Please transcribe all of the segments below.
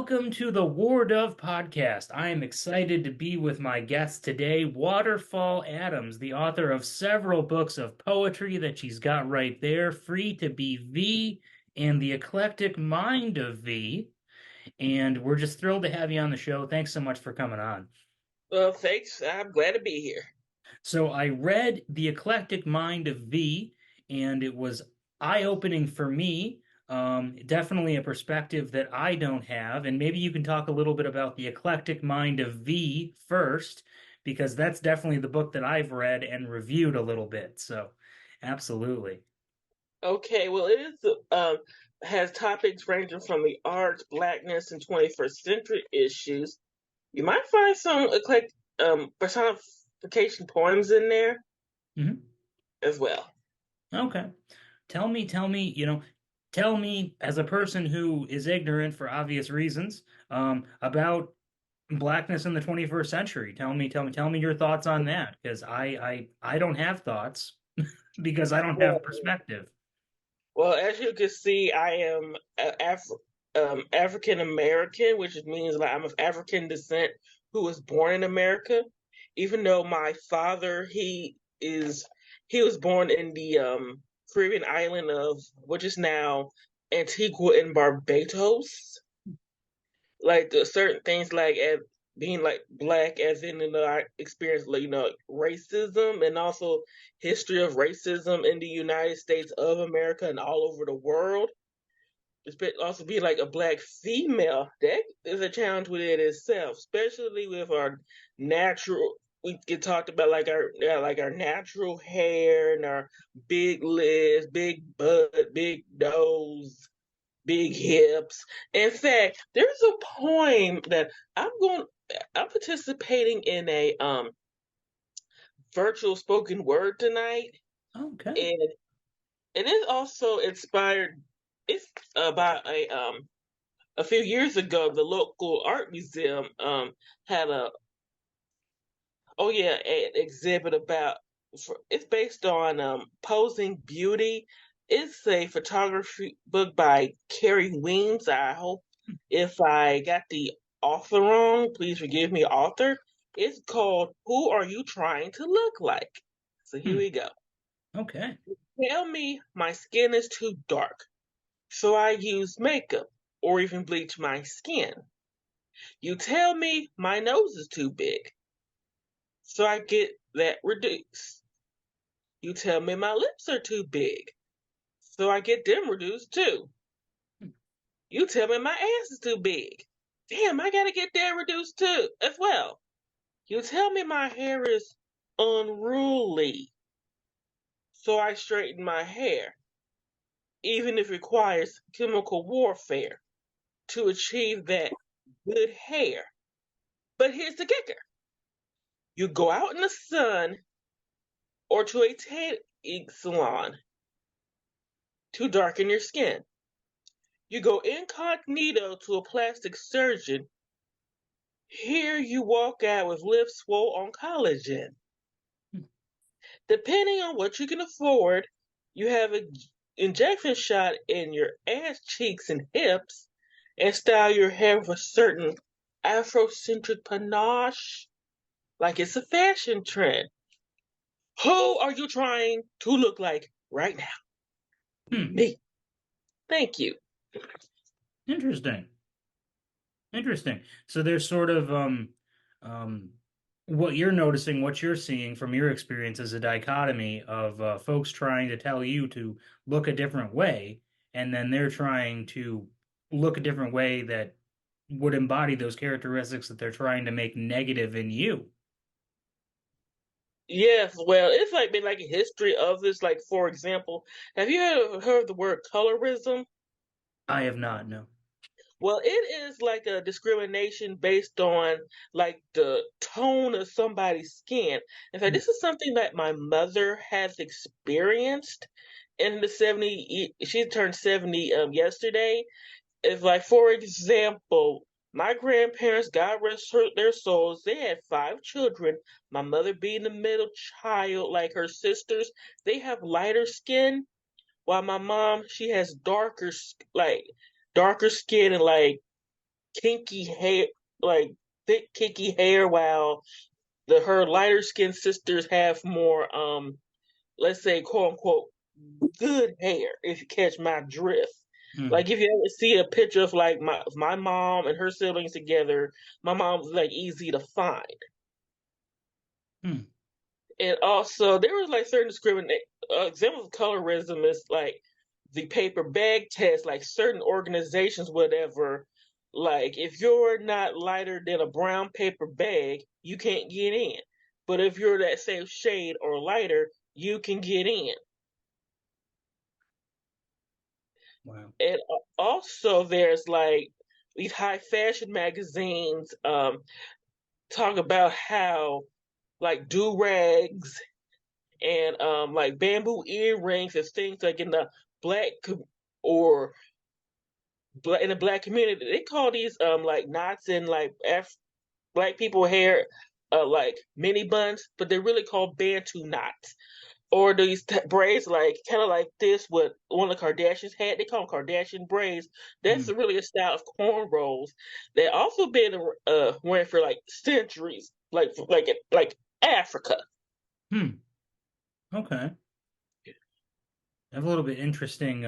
Welcome to the War Dove podcast. I am excited to be with my guest today, Waterfall Adams, the author of several books of poetry that she's got right there, Free to Be V and The Eclectic Mind of V. And we're just thrilled to have you on the show. Thanks so much for coming on. Well, thanks. I'm glad to be here. So I read The Eclectic Mind of V, and it was eye-opening for me. Definitely a perspective that I don't have. And maybe you can talk a little bit about The Eclectic Mind of V first, because that's definitely the book that I've read and reviewed a little bit. So, absolutely. Okay, well, it is has topics ranging from the arts, blackness, and 21st century issues. You might find some eclectic personification poems in there Hmm. as well. Okay. Tell me as a person who is ignorant for obvious reasons, about blackness in the 21st century. Tell me your thoughts on that, because I don't have thoughts because I don't have Well, perspective. well, as you can see, I am African American, which means like I'm of African descent who was born in America. Even though my father, he was born in the Caribbean island of which is now Antigua and Barbados. Like certain things like as being like black, as in I experienced racism and also history of racism in the United States of America and all over the world. It's been also being like a black female, that is a challenge within itself, especially with our natural. We get talked about like our natural hair and our big lips, big butt, big nose, big hips. In fact, there's a poem that I'm participating in a virtual spoken word tonight, Okay. and it is also inspired. It's about a few years ago, the local art museum had an exhibit about. It's based on posing beauty. It's a photography book by Carrie Weems. I hope if I got the author wrong, please forgive me, author. It's called "Who Are You Trying to Look Like?" So here Hmm. we go. Okay. Tell me my skin is too dark, so I use makeup or even bleach my skin. You tell me my nose is too big, so I get that reduced. You tell me my lips are too big, so I get them reduced too. You tell me my ass is too big. Damn, I gotta get that reduced too, as well. You tell me my hair is unruly, so I straighten my hair, even if it requires chemical warfare to achieve that good hair. But here's the kicker: you go out in the sun or to a tanning salon to darken your skin. You go incognito to a plastic surgeon. Here you walk out with lips swole on collagen. Depending on what you can afford, you have an injection shot in your ass cheeks and hips and style your hair with a certain Afrocentric panache like it's a fashion trend. Who are you trying to look like right now? Hmm. Me. Thank you. Interesting. Interesting. So there's sort of um what you're noticing, what you're seeing from your experience is a dichotomy of folks trying to tell you to look a different way, and then they're trying to look a different way that would embody those characteristics that they're trying to make negative in you. Yes, well, it's like been like a history of this. Like, for example, have you ever heard of the word colorism? I have not, no. Well, it is like a discrimination based on like the tone of somebody's skin. In fact, Hmm. this is something that my mother has experienced in the 70. She turned 70 yesterday. It's like, for example, my grandparents, God rest their souls, they had five children. My mother being the middle child, like her sisters, they have lighter skin, while my mom, she has darker skin and like kinky hair, like thick kinky hair, while her lighter skinned sisters have more let's say quote unquote good hair, if you catch my drift. Hmm. Like if you ever see a picture of like my mom and her siblings together, my mom's like easy to find. Hmm. And also there was like certain discriminate examples of colorism is like the paper bag test, like certain organizations, whatever, like if you're not lighter than a brown paper bag, you can't get in. But if you're that same shade or lighter, you can get in. Wow. And also there's like these high fashion magazines talk about how like do rags and like bamboo earrings and things like in the black or in the black community they call these like knots in like black people hair like mini buns, but they're really called bantu knots. Or these braids, like kind of like this, what one of the Kardashians had. They call them Kardashian braids. That's Hmm. really a style of cornrows that also been wearing for like centuries, like Africa. Hmm. Okay. I have a little bit interesting,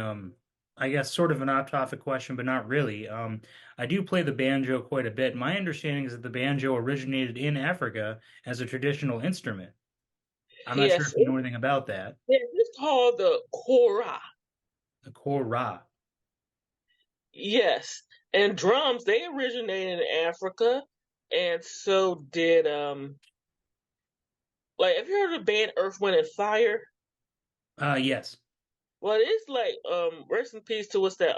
I guess sort of an off-topic question, but not really. I do play the banjo quite a bit. My understanding is that the banjo originated in Africa as a traditional instrument. I'm not sure Yes, if you know anything about that. it's called the kora. The kora. Yes, and drums they originated in Africa, and so did like have you heard of the band Earth, Wind and Fire? Yes. Well, it's like rest in peace to what's that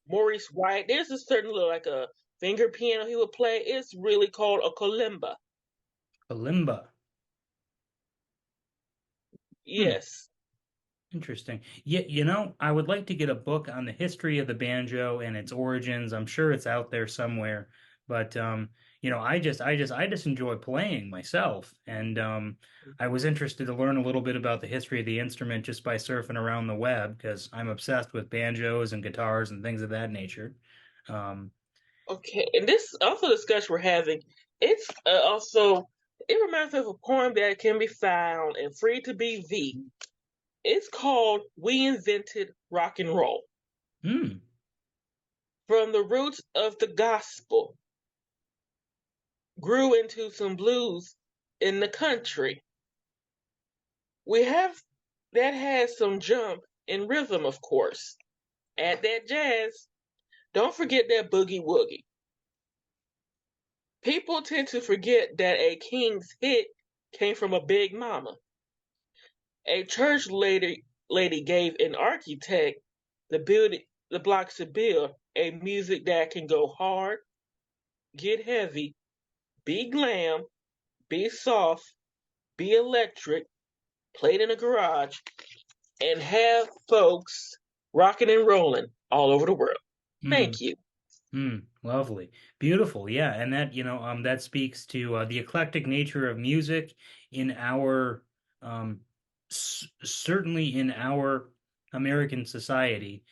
Maurice White. There's a certain little like a finger piano he would play. It's really called a kalimba. Kalimba. Hmm. Yes. Interesting. Yeah, I would like to get a book on the history of the banjo and its origins. I'm sure it's out there somewhere, but I just enjoy playing myself, and I was interested to learn a little bit about the history of the instrument just by surfing around the web because I'm obsessed with banjos and guitars and things of that nature. Um, Okay. And this also discussion we're having, it's also it reminds me of a poem that can be found and free to be thee. It's called "We Invented Rock and Roll." hmm, From the roots of the gospel, grew into some blues in the country. We have that has some jump in rhythm, of course. Add that jazz. Don't forget that boogie woogie. People tend to forget that a king's hit came from a big mama. A church lady gave an architect the blocks to build a music that can go hard, get heavy, be glam, be soft, be electric, played in a garage, and have folks rocking and rolling all over the world. hmm. Thank you. Lovely. Beautiful. Yeah. And that speaks to the eclectic nature of music in our, certainly in our American society.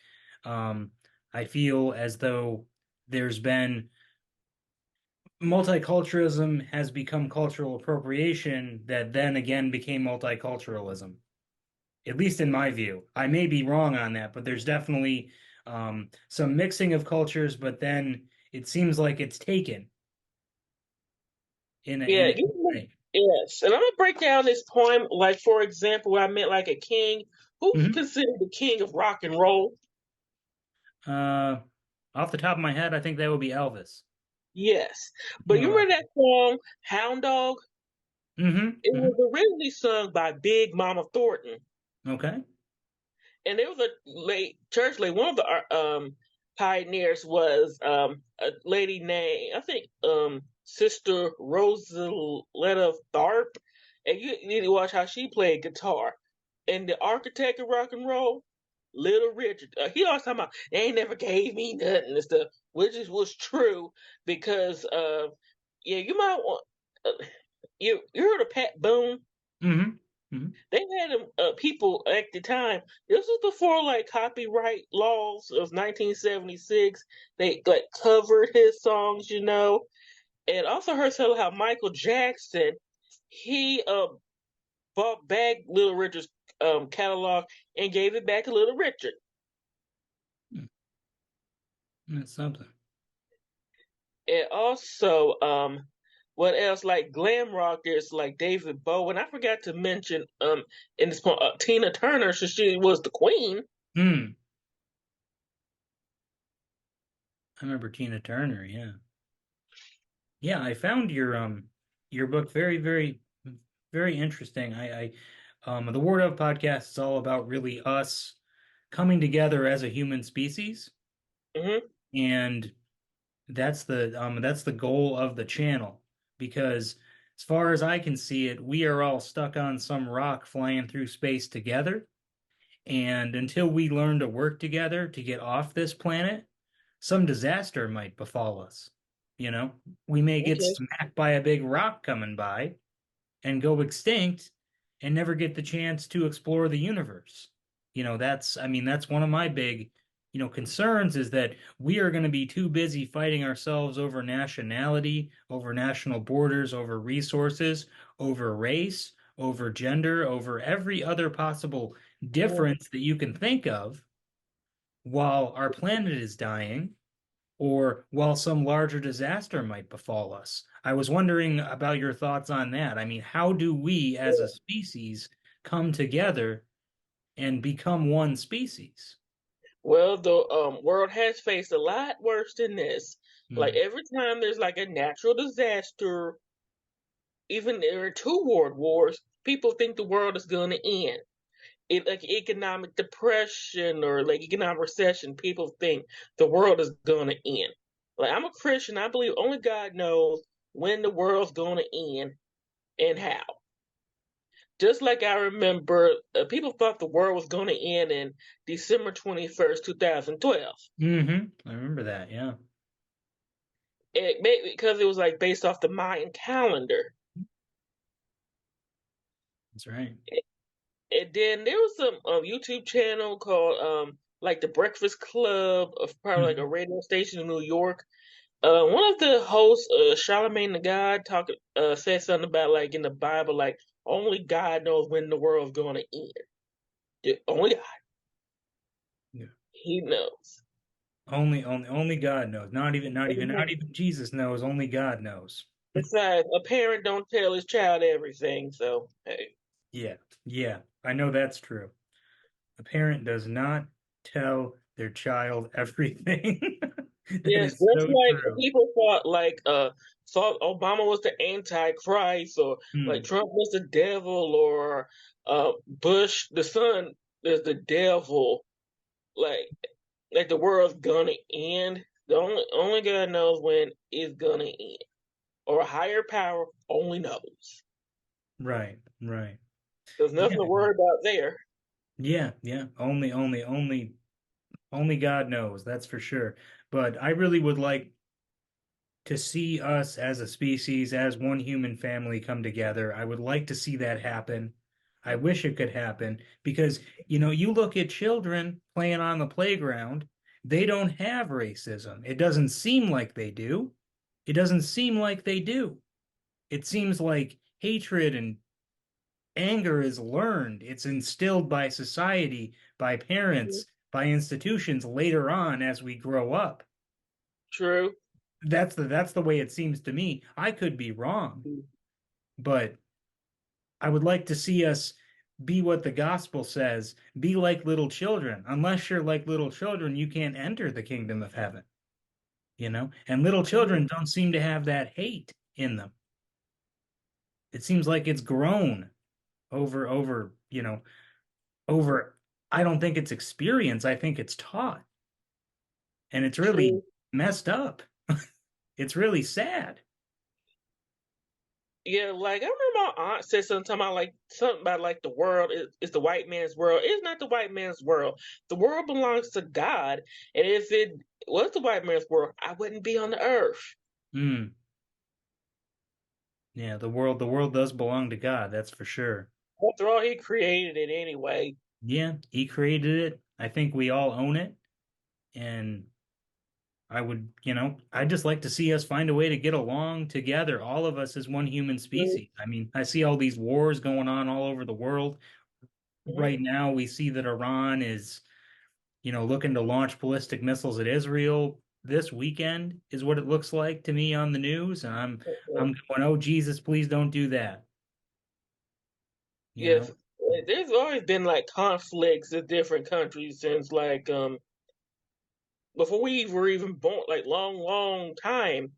Um, I feel as though there's been multiculturalism has become cultural appropriation that then again became multiculturalism, at least in my view. I may be wrong on that, but there's definitely some mixing of cultures, but then it seems like it's taken in a Yeah, good way. yes. And I'm gonna break down this poem. Like for example, I meant like a king. Who's Hmm. considered the king of rock and roll? Uh, Off the top of my head, I think that would be Elvis. Yes. But You you know, remember that song, Hound Dog? mm-hmm, It was hmm. originally sung by Big Mama Thornton. Okay. And there was a late church lady. One of the pioneers was a lady named, I think, Sister Rosaletta Tharp. And you need to watch how she played guitar. And the architect of rock and roll, Little Richard, he always talking about they ain't never gave me nothing and stuff, which was true because yeah, you might want uh, you heard of Pat Boone? Hmm. Mhm. They had people at the time. This was before like copyright laws of 1976. They like covered his songs, and also heard tell how Michael Jackson he bought back Little Richard's catalog and gave it back to Little Richard. Hmm. That's something. And also, what else? Like glam rockers like David Bowie. And I forgot to mention in this point Tina Turner, since she was the queen. Hmm. I remember Tina Turner. Yeah. Yeah. I found your book very, very, very interesting. The Word of podcast is all about really us coming together as a human species, Hmm. and that's the goal of the channel. Because as far as I can see it, we are all stuck on some rock flying through space together. And until we learn to work together to get off this planet, some disaster might befall us. You know, we may get Okay. smacked by a big rock coming by and go extinct and never get the chance to explore the universe. I mean, that's one of my big, concerns is that we are going to be too busy fighting ourselves over nationality, over national borders, over resources, over race, over gender, over every other possible Mhm. difference that you can think of while our planet is dying or while some larger disaster might befall us. I was wondering about your thoughts on that. I mean, how do we as a species come together and become one species? Well, the world has faced a lot worse than this. Like Hmm. every time there's like a natural disaster, even there are two world wars, people think the world is going to end. Like economic depression or like economic recession, people think the world is going to end. Like I'm a Christian, I believe only God knows when the world's going to end and how. Just like I remember, people thought the world was going to end in December 21st, 2012. I remember that. Yeah, Because it was like based off the Mayan calendar. that's right. And then there was some YouTube channel called like the Breakfast Club of probably like a Mhm. radio station in New York. One of the hosts, Charlemagne the God, said something about like in the Bible, like only God knows when the world's going to end. Yeah, only God, Yeah. He knows. Only God knows. Not even Jesus knows. Only God knows. Besides, a parent don't tell his child everything, so hey. Yeah, yeah, I know that's true. A parent does not tell their child everything. That Yes, is just so like true. people thought Obama was the Antichrist or like Hmm. Trump was the devil or Bush the son is the devil. Like the world's gonna end. The only God knows when it's gonna end. Or a higher power only knows. Right, right. There's Yeah, nothing to worry about there. yeah, yeah. Only God knows, that's for sure. But I really would like to see us as a species, as one human family come together. I would like to see that happen. I wish it could happen because, you look at children playing on the playground, they don't have racism. It doesn't seem like they do. It doesn't seem like they do. It seems like hatred and anger is learned. It's instilled by society, by Mhm. parents, by institutions later on as we grow up. True. That's the way it seems to me. I could be wrong, but I would like to see us be what the gospel says, be like little children. Unless you're like little children, you can't enter the kingdom of heaven, you know? And little Mhm. children don't seem to have that hate in them. It seems like it's grown over, over I don't think it's experience, I think it's taught. And it's really True. messed up. It's really sad. Yeah, like I remember my aunt said something about like the world is the white man's world. It's not the white man's world. The world belongs to God, and if it was the white man's world, I wouldn't be on the earth. Mm, yeah, the world does belong to God, that's for sure. After all, he created it anyway. Yeah, he created it. I think we all own it. And I would, I'd just like to see us find a way to get along together, all of us as one human species. I mean, I see all these wars going on all over the world. Mm-hmm. Right now, we see that Iran is, looking to launch ballistic missiles at Israel this weekend, is what it looks like to me on the news. And I'm going, oh Jesus, please don't do that. You Yes, know? there's always been like conflicts in different countries since like before we were even born, like long, long time.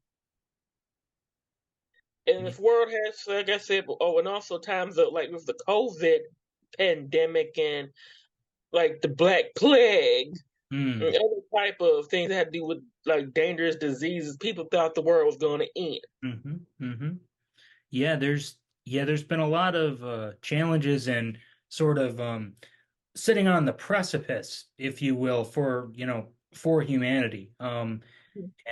And Yeah. this world has, like I said, oh, and also times of like with the COVID pandemic and like the Black Plague and Hmm. other type of things that had to do with like dangerous diseases, people thought the world was going to end. Hmm. Hmm. Yeah, there's been a lot of challenges and sort of sitting on the precipice, if you will, for humanity.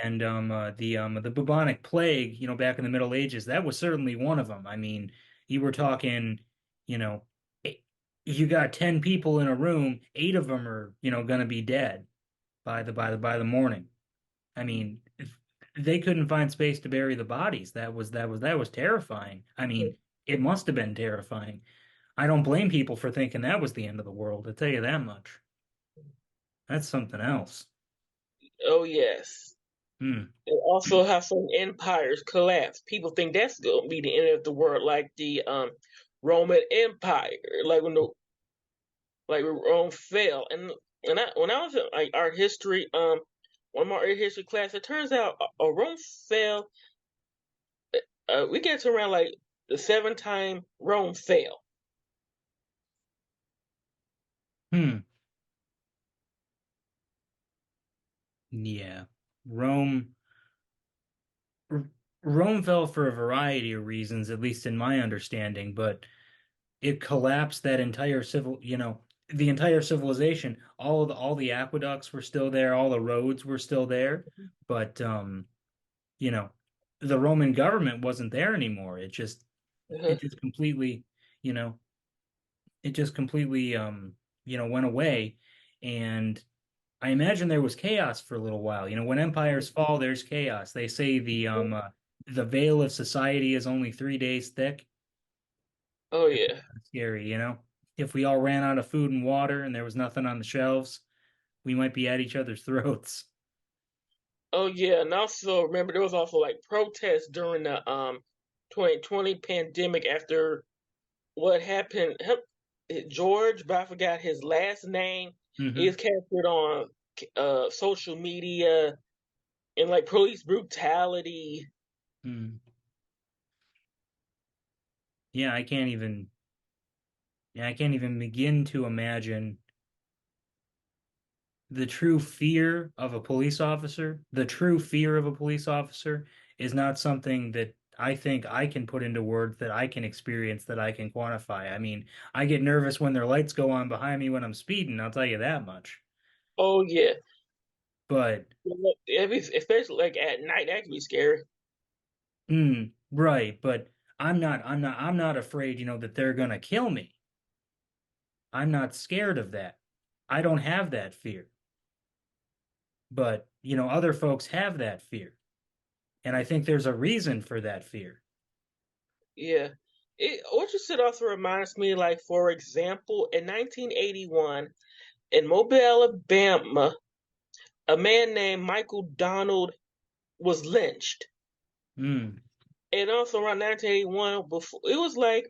And the bubonic plague, back in the Middle Ages, that was certainly one of them. I mean, you were talking, you know, eight, you got 10 people in a room, eight of them are, going to be dead by the morning. I mean, they couldn't find space to bury the bodies. That was terrifying. I mean, it must have been terrifying. I don't blame people for thinking that was the end of the world, I'll tell you that much. That's something else. Oh yes. Hmm. And also how some empires collapse. People think that's going to be the end of the world, like the Roman Empire, like when Rome fell. And when I was in like art history, one of my art history class, it turns out Rome fell. We get to around like the seventh time Rome fell. Hmm. Yeah. Rome R- Rome fell for a variety of reasons, at least in my understanding, but it collapsed that entire the entire civilization. All the aqueducts were still there, all the roads were still there, but you know, the Roman government wasn't there anymore. Uh-huh. It just completely, you know, it just completely went away. And I imagine there was chaos for a little while. When empires fall, there's chaos. They say the veil of society is only 3 days thick. Oh That's yeah. scary. If we all ran out of food and water and there was nothing on the shelves, we might be at each other's throats. Oh yeah. And also remember there was also like protests during the 2020 pandemic after what happened. George, but I forgot his last name, Hmm. is captured on social media and like police brutality. Mm. Yeah, I can't even. Yeah, I can't even begin to imagine the true fear of a police officer. The true fear of a police officer is not something that I think I can put into words, that I can experience, that I can quantify. I mean, I get nervous when their lights go on behind me when I'm speeding, I'll tell you that much. Oh yeah, But especially like at night, that can be scary. right, but I'm not afraid, that they're gonna kill me. I'm not scared of that. I don't have that fear. But, other folks have that fear. And I think there's a reason for that fear. Yeah. What you said also reminds me, like, for example, in 1981, in Mobile, Alabama, a man named Michael Donald was lynched. Mm, And also around 1981, before it was like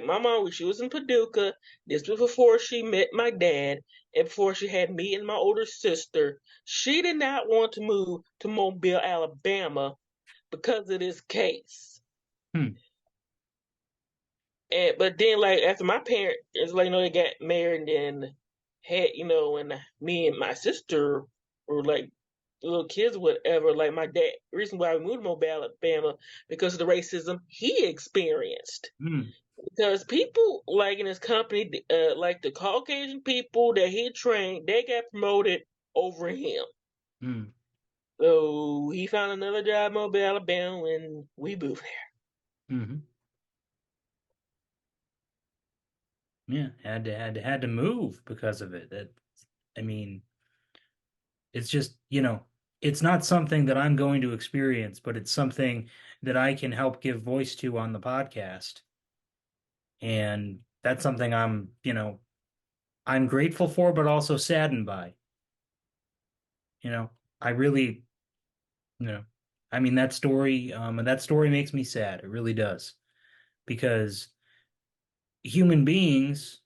my mom, she was in Paducah. This was before she met my dad, and before she had me and my older sister. She did not want to move to Mobile, Alabama, because of this case. hmm, And but then like after my parents like they got married and had and me and my sister were like little kids whatever, like my dad, reason why we moved to Mobile, Alabama, because of the racism he experienced. mm, Because people like in his company, like the Caucasian people that he trained, they got promoted over him. mm, So he found another job in Mobile, Alabama, and we moved mm. Yeah, had to move because of it. That I mean, it's just, it's not something that I'm going to experience, but it's something that I can help give voice to on the podcast. And that's something I'm grateful for, but also saddened by. You know, I really, you know, I mean that story makes me sad. It really does. Because human beings,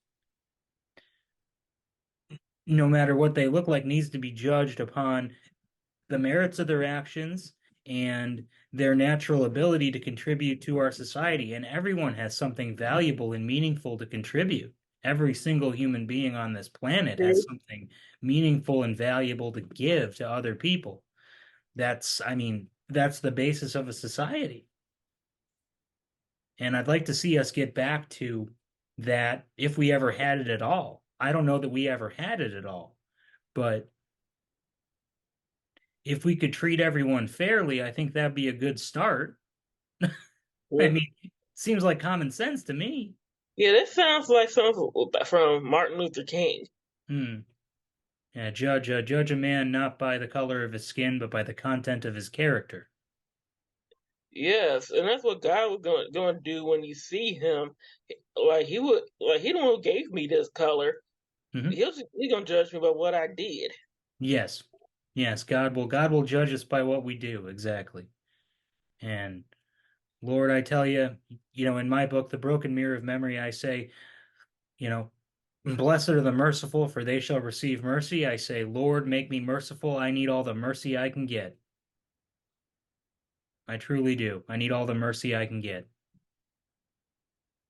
no matter what they look like, needs to be judged upon the merits of their actions and their natural ability to contribute to our society. And everyone has something valuable and meaningful to contribute. Every single human being on this planet has something meaningful and valuable to give to other people. That's the basis of a society. And I'd like to see us get back to that if we ever had it at all. I don't know that we ever had it at all, but if we could treat everyone fairly, I think that'd be a good start. I Yeah, mean, seems like common sense to me. yeah, that sounds like something from Martin Luther King. Hmm. Yeah, judge a man not by the color of his skin, but by the content of his character. Yes, and that's what God was going to do when you see him. Like he would, like he the one who gave me this color. Hmm. He gonna judge me by what I did. Yes. Yes, God will judge us by what we do, exactly. And Lord, I tell you, in my book, The Broken Mirror of Memory, I say, you know, blessed are the merciful, for they shall receive mercy. I say, Lord, make me merciful. I need all the mercy I can get. I truly do. I need all the mercy I can get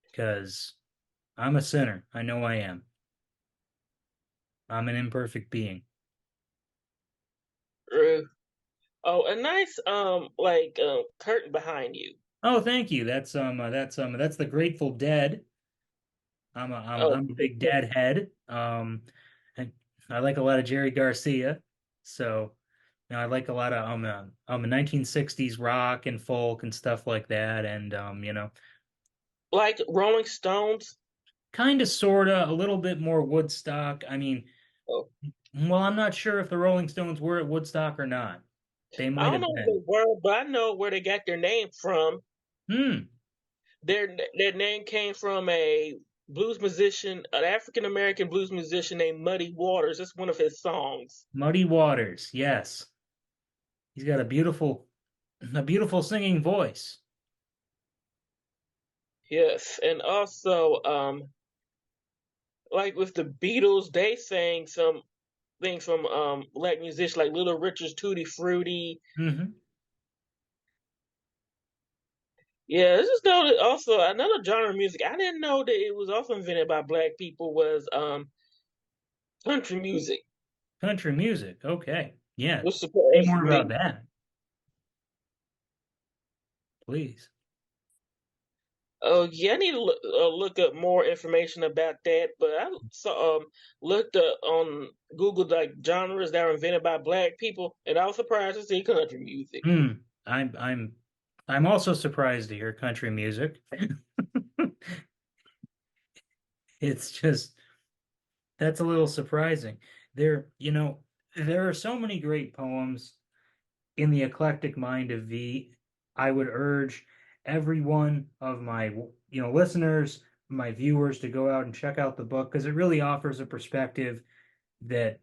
because I'm a sinner. I know I am. I'm an imperfect being. Uh, Oh, a nice like curtain behind you. Oh, thank you. That's the Grateful Dead. I'm a I'm Oh, I'm a big Dead head. And I like a lot of Jerry Garcia. So, I like a lot of 1960s rock and folk and stuff like that. And like Rolling Stones. kind of sorta a little bit more Woodstock. I mean, Oh, well, I'm not sure if the Rolling Stones were at Woodstock or not. They I might don't have know been. the word, but I know where they got their name from. Hmm. Their name came from a blues musician, an African American blues musician named Muddy Waters. That's one of his songs. Muddy Waters. Yes. He's got a beautiful singing voice. Yes, and also like with the Beatles, they sang some things from black musicians like Little Richard's Tutti Frutti. Hmm. Yeah, this is know that also another genre of music. I didn't know that it was also invented by black people was country music, Country music. Okay. Yeah. which Say surprised more about me. that, please. Oh yeah, I need to look up more information about that. But I saw looked up on Google like genres that were invented by black people, and I was surprised to see country music. Hmm. I'm also surprised to hear country music. It's just that's a little surprising. There are so many great poems in the eclectic mind of V. I would urge every one of my listeners, my viewers to go out and check out the book because it really offers a perspective that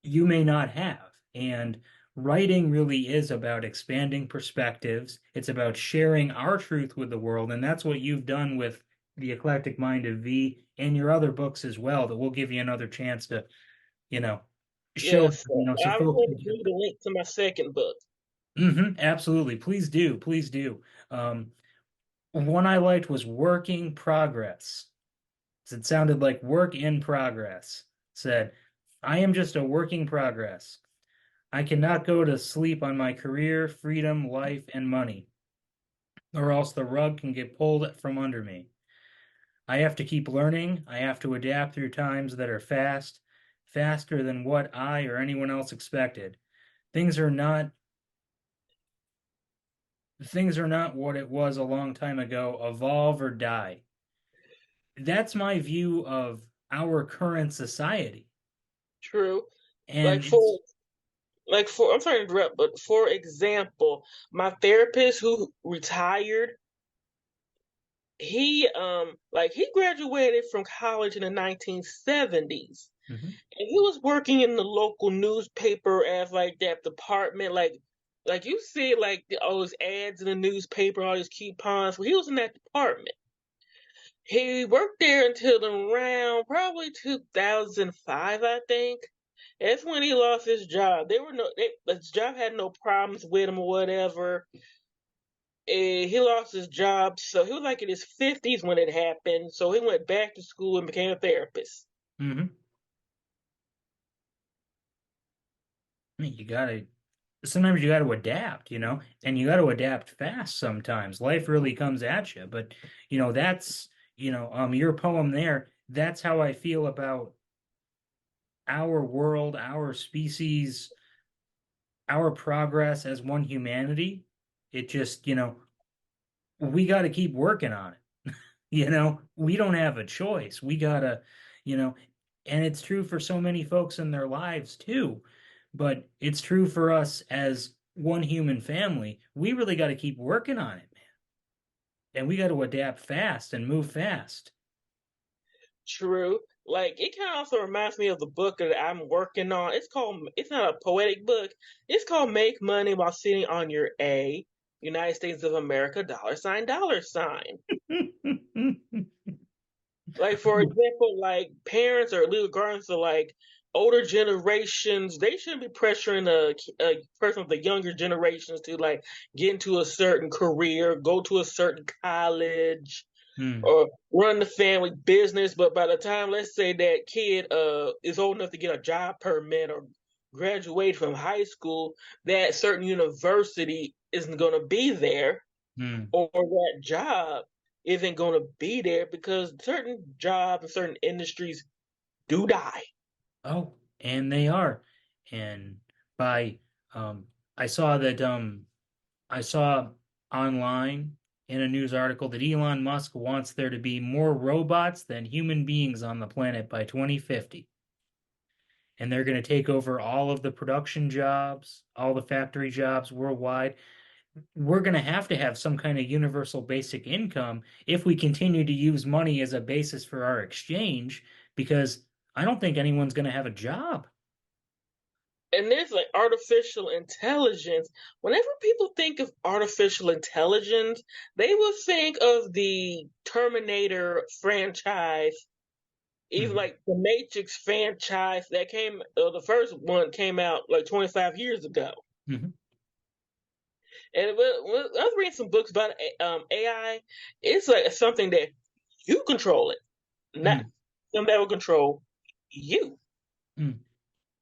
you may not have. And writing really is about expanding perspectives. It's about sharing our truth with the world, and that's what you've done with the eclectic mind of V and your other books as well. That will give you another chance to, you know, show Yes, so I folks will can include a link to my second book. absolutely. Please do. Please do. One I liked was Working Progress. It sounded like work in progress. It said, I am just a working progress. I cannot go to sleep on my career, freedom, life, and money, or else the rug can get pulled from under me. I have to keep learning. I have to adapt through times that are faster than what I or anyone else expected. Things are not things are not what it was a long time ago. Evolve or die. that's my view of our current society. True. And Like it's for I'm sorry to interrupt, but for example, my therapist who retired, he graduated from college in the 1970s. Mhm. And he was working in the local newspaper as like that department, like you see like all those ads in the newspaper, all these coupons. Well, he was in that department. He worked there until around probably 2005, I think. That's when he lost his job. His job had no problems with him or whatever. He lost his job, so he was like in his 50s when it happened. So he went back to school and became a therapist. Mhm. I mean, sometimes you gotta adapt, and you gotta adapt fast sometimes. Life really comes at you. But, that's, your poem there, that's how I feel about our world, our species, our progress as one humanity. It just, we gotta keep working on it. We don't have a choice. We gotta, you know, and it's true for so many folks in their lives too, but it's true for us as one human family. We really got to keep working on it, man. And we got to adapt fast and move fast. True. Like it kind of also reminds me of the book that I'm working on. It's not a poetic book. It's called Make Money While Sitting on Your A, United States of America, dollar sign, dollar sign. Like for example, like parents or legal guardians are like older generations, they shouldn't be pressuring a person of the younger generations to like get into a certain career, go to a certain college, Hmm. or run the family business. But by the time, let's say that kid is old enough to get a job permit or graduate from high school, that certain university isn't going to be there, Hmm. or that job isn't going to be there because certain jobs and certain industries do die. Oh, and they are. And by I saw that I saw online in a news article that Elon Musk wants there to be more robots than human beings on the planet by 2050. And they're going to take over all of the production jobs, all the factory jobs worldwide. We're going to have some kind of universal basic income if we continue to use money as a basis for our exchange, because I don't think anyone's going to have a job. And there's like artificial intelligence. Whenever people think of artificial intelligence, they will think of the Terminator franchise, even Mhm. like the Matrix franchise the first one came out like 25 years ago. Mhm. And I was reading some books about AI. It's like something that you control it, not Mhm. something that will control you. Mhm.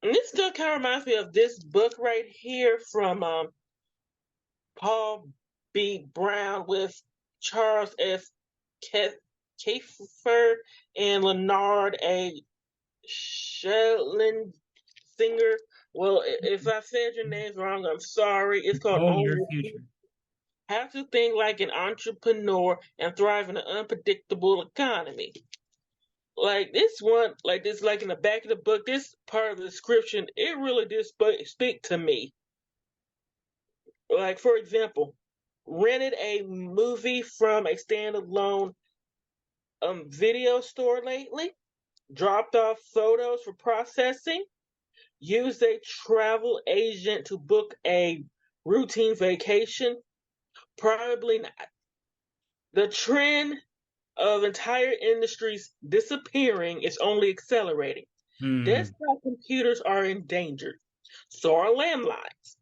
And this still kind of reminds me of this book right here from Paul B. Brown with Charles S. Kiefer and Leonard A. Schelling Singer. Well, if I said your names wrong, I'm sorry. It's called Oh, Own your One. future. How to Think Like an Entrepreneur and Thrive in an Unpredictable Economy. Like this one, like this, like in the back of the book, this part of the description, it really did speak to me. Like, for example, rented a movie from a standalone video store lately, dropped off photos for processing, used a travel agent to book a routine vacation. Probably not. The trend of entire industries disappearing is only accelerating. Hmm. Desktop computers are endangered. So are landlines.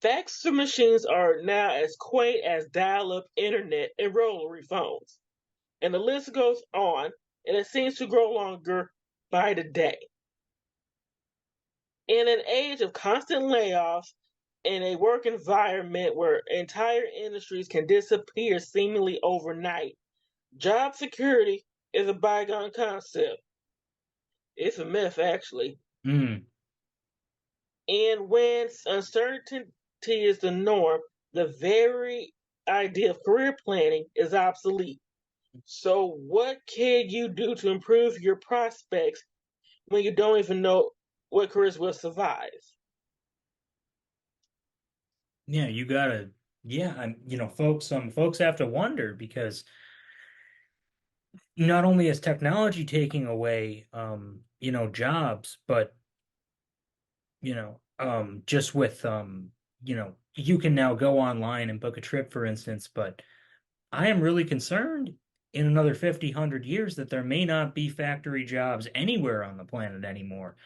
Fax machines are now as quaint as dial up internet and rotary phones. And the list goes on, and it seems to grow longer by the day. In an age of constant layoffs, in a work environment where entire industries can disappear seemingly overnight, job security is a bygone concept. It's a myth, actually. Hmm. And when uncertainty is the norm, the very idea of career planning is obsolete. So, what can you do to improve your prospects when you don't even know what careers will survive? Yeah, you gotta, yeah, folks have to wonder because not only is technology taking away, jobs, but, just with, you can now go online and book a trip, for instance, but I am really concerned in another 50, 100 years that there may not be factory jobs anywhere on the planet anymore.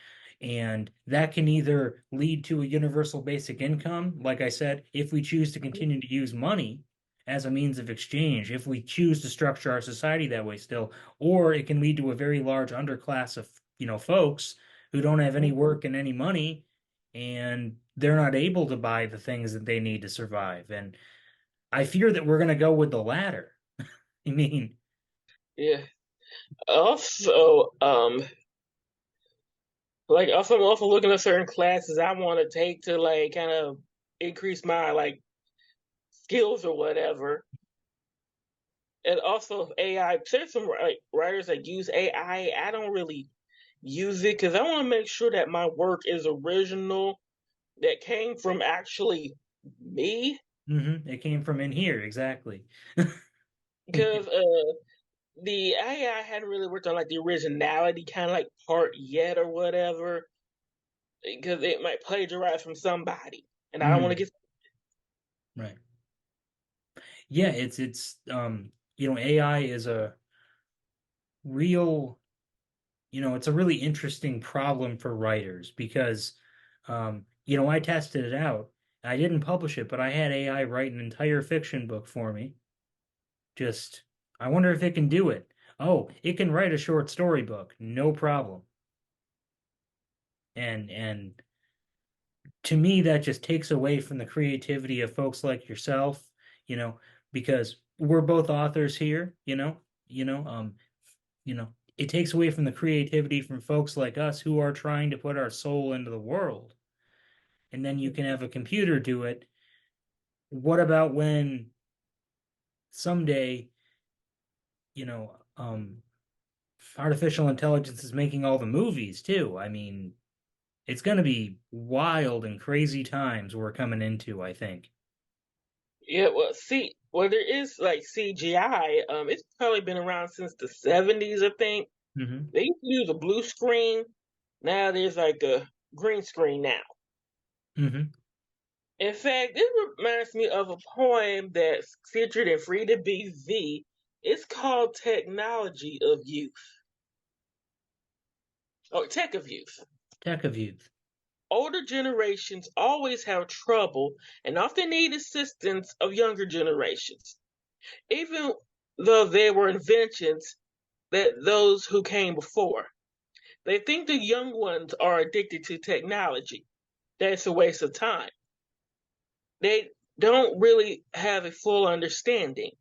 And that can either lead to a universal basic income, like I said, if we choose to continue to use money as a means of exchange, if we choose to structure our society that way still, or it can lead to a very large underclass of, folks who don't have any work and any money, and they're not able to buy the things that they need to survive. And I fear that we're going to go with the latter. I mean, Yeah. Also, also I'm also looking at certain classes I want to take to like kind of increase my like skills or whatever. And also AI. There's some like writers that use AI. I don't really use it because I want to make sure that my work is original, that came from actually me. it came from in here, exactly. Because the AI hadn't really worked on like the originality kind of like part yet or whatever. Because it might plagiarize from somebody, and I don't want to Mm, get. right. Yeah, AI is a real, it's a really interesting problem for writers because, I tested it out. I didn't publish it, but I had AI write an entire fiction book for me. Just, I wonder if it can do it. Oh, it can write a short story book, no problem. And to me, that just takes away from the creativity of folks like yourself, you know, because we're both authors here, it takes away from the creativity from folks like us who are trying to put our soul into the world. And then you can have a computer do it. What about when someday, you know, artificial intelligence is making all the movies too? I mean, it's going to be wild and crazy times we're coming into, I think. Yeah, well, see, well, there is like CGI. It's probably been around since the '70s, I think. Hmm. They used to use a blue screen. Now there's like a green screen now. Hmm. In fact, this reminds me of a poem that's featured in Frida B. V. It's called Technology of Youth, or Tech of Youth. Tech of youth. Older generations always have trouble and often need assistance of younger generations, even though they were inventions that those who came before. They think the young ones are addicted to technology. That's a waste of time. They don't really have a full understanding.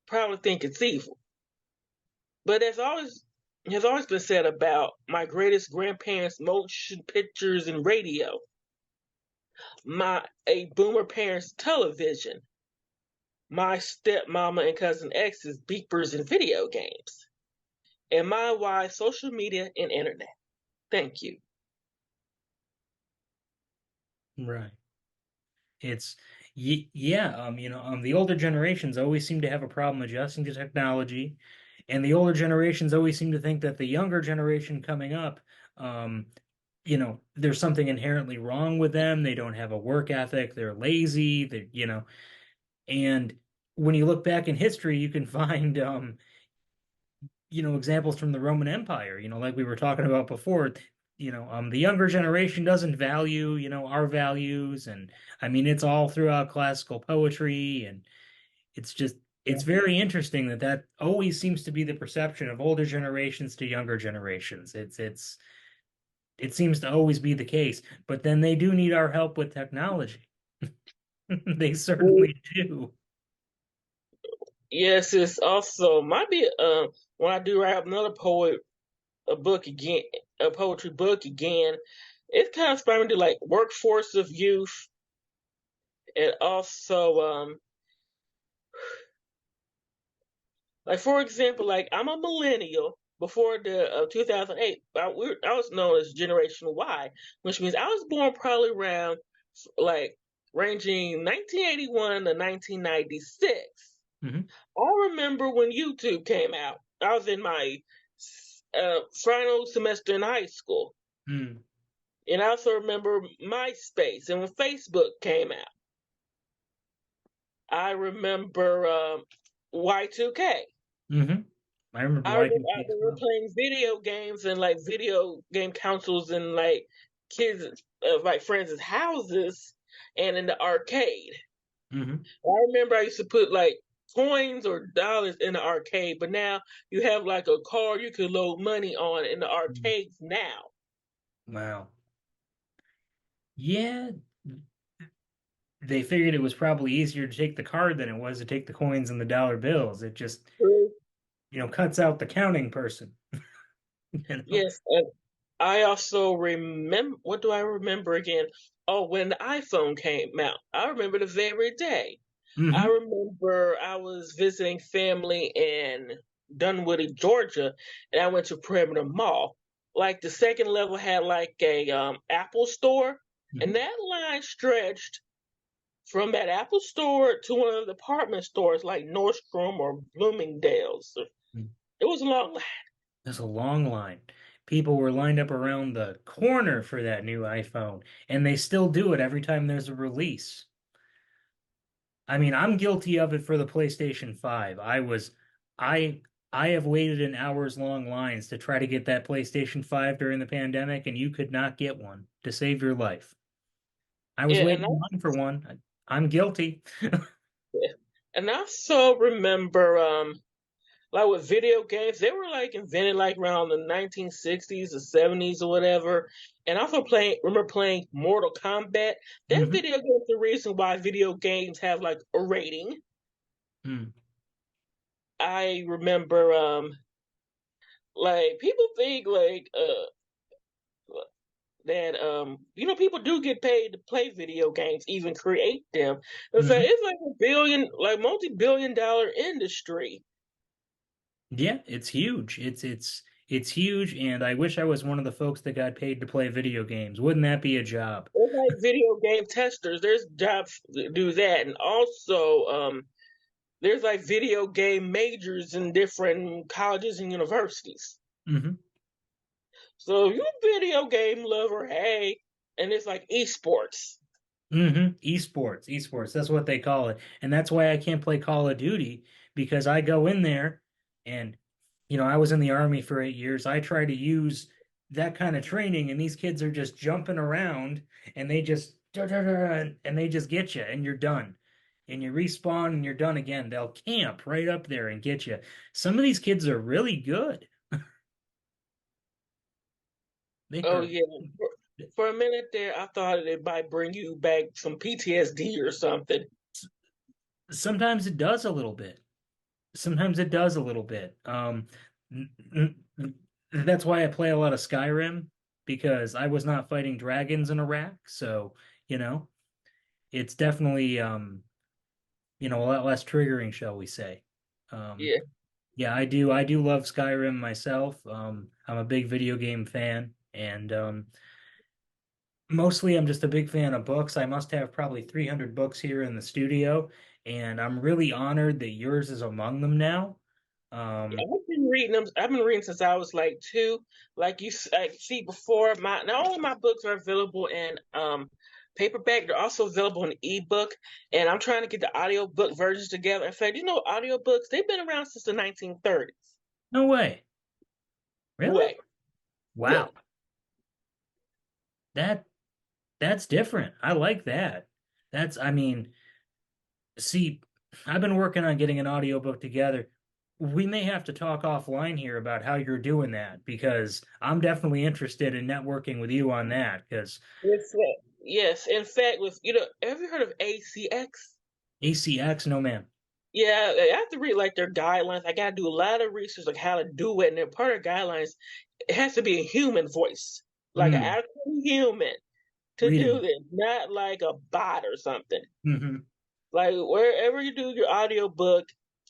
Probably think it's evil. But has always been said about my greatest grandparents' motion pictures and radio, my a boomer parents' television, my stepmama and cousin X's beepers and video games, and my wife's social media and internet. Thank you. Right. It's yeah, the older generations always seem to have a problem adjusting to technology, and the older generations always seem to think that the younger generation coming up, um, there's something inherently wrong with them. They don't have a work ethic, they're lazy, and when you look back in history, you can find examples from the Roman Empire, like we were talking about before. The younger generation doesn't value, our values. And I mean, it's all throughout classical poetry. And it's just, it's very interesting that that always seems to be the perception of older generations to younger generations. It seems to always be the case. But then they do need our help with technology. They certainly do. Yes, it's also might be when I do write up another book again, a poetry book again. It's kind of inspiring me to like workforce of youth, and also Like for example, like I'm a millennial. Before the 2008, I was known as Generation Y, which means I was born probably around like ranging 1981 to 1996. Hmm. I remember when YouTube came out. I was in my final semester in high school, Mm. and I also remember MySpace and when Facebook came out. I remember Y2K. Hmm. I remember I remember Y2K as we were well. playing video games and like video game consoles and like kids like friends' houses and in the arcade. Hmm. I remember I used to put like coins or dollars in the arcade, but now you have like a card you can load money on in the arcades now. Wow. Yeah, they figured it was probably easier to take the card than it was to take the coins and the dollar bills. It just, True. cuts out the counting person, you know? Yes, and I also remember. What do I remember again? Oh, when the iPhone came out, I remember the very day. I Hmm. remember I was visiting family in Dunwoody, Georgia, and I went to Perimeter Mall. Like the second level had like a Apple store, and Hmm. that line stretched from that Apple store to one of the department stores like Nordstrom or Bloomingdale's. It was a long line. There's a long line. People were lined up around the corner for that new iPhone, and they still do it every time there's a release. I mean, I'm guilty of it for the PlayStation 5. I I have waited in hours long lines to try to get that PlayStation 5 during the pandemic, and you could not get one to save your life. I was Yeah, waiting in line for one. I'm guilty. and I also remember like with video games, they were like invented like around the 1960s or 70s or whatever. And I also remember playing Mortal Kombat. That Hmm. video game is the reason why video games have like a rating. Mm. I remember like people think like that people do get paid to play video games, even create them. In fact, Hmm. it's like a billion, like multi-billion-dollar industry. Yeah, it's huge. It's huge, and I wish I was one of the folks that got paid to play video games. Wouldn't that be a job? There's like video game testers. There's jobs that do that, and also there's like video game majors in different colleges and universities. Hmm. So if you're a video game lover, hey, and it's like esports. Hmm. Esports. That's what they call it. And that's why I can't play Call of Duty because I go in there and, I was in the army for 8 years. I try to use that kind of training, and these kids are just jumping around and they just and they just get you and you're done. And you respawn and you're done again. They'll camp right up there and get you. Some of these kids are really good. They Oh are. yeah. For a minute there, I thought it might bring you back some PTSD or something. Sometimes it does a little bit. Sometimes it does a little bit. That's why I play a lot of Skyrim because I was not fighting dragons in Iraq. So, you know, it's definitely a lot less triggering, shall we say. Um, Yeah. yeah, I do love Skyrim myself. I'm a big video game fan, and mostly I'm just a big fan of books. I must have probably 300 books here in the studio, and I'm really honored that yours is among them now. Um, I've been reading them. I've been reading since I was like two. Like like, see before my not only my books are available in paperback, they're also available in ebook. And I'm trying to get the audiobook versions together. In fact, audiobooks they've been around since the 1930s. no way. Really? Way, yeah. Wow. That that's different. I like that. I mean, see, I've been working on getting an audiobook together. We may have to talk offline here about how you're doing that because I'm definitely interested in networking with you on that because Yes. In fact, with have you heard of ACX? ACX, no man. Yeah, I have to read like their guidelines. I got to do a lot of research like how to do it, and then part of the guidelines it has to be a human voice, like an Mm, actual human to do reading. this, not like a bot or something. Hmm. Like wherever you do your audiobook,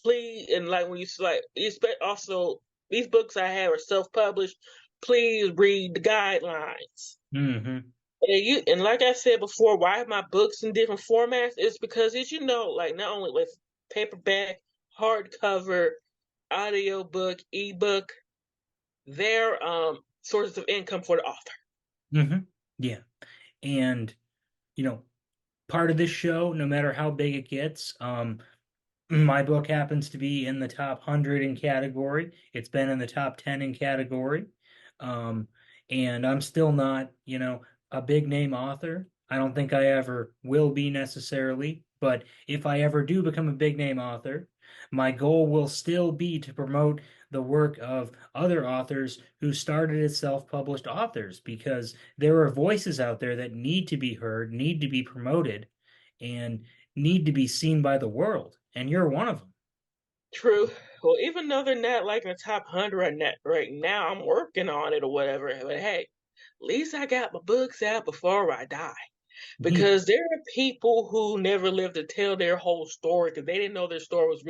please, and like when you like, you expect also these books I have are self-published. Please read the guidelines. Hmm. And like I said before, why my books in different formats? It's because as you know, like not only with paperback, hardcover, audiobook, ebook, they're sources of income for the author. Hmm. Yeah. And, you know, part of this show, no matter how big it gets, my book happens to be in the top 100 in category. It's been in the top 10 in category. Um, and I'm still not, a big name author. I don't think I ever will be necessarily, but if I ever do become a big name author, my goal will still be to promote the work of other authors who started as self-published authors because there are voices out there that need to be heard, need to be promoted, and need to be seen by the world, and you're one of them. True. Well, even though they're not like in the top 100 right now, I'm working on it or whatever. But hey, at least I got my books out before I die. Yeah. Because there are people who never lived to tell their whole story because they didn't know their story was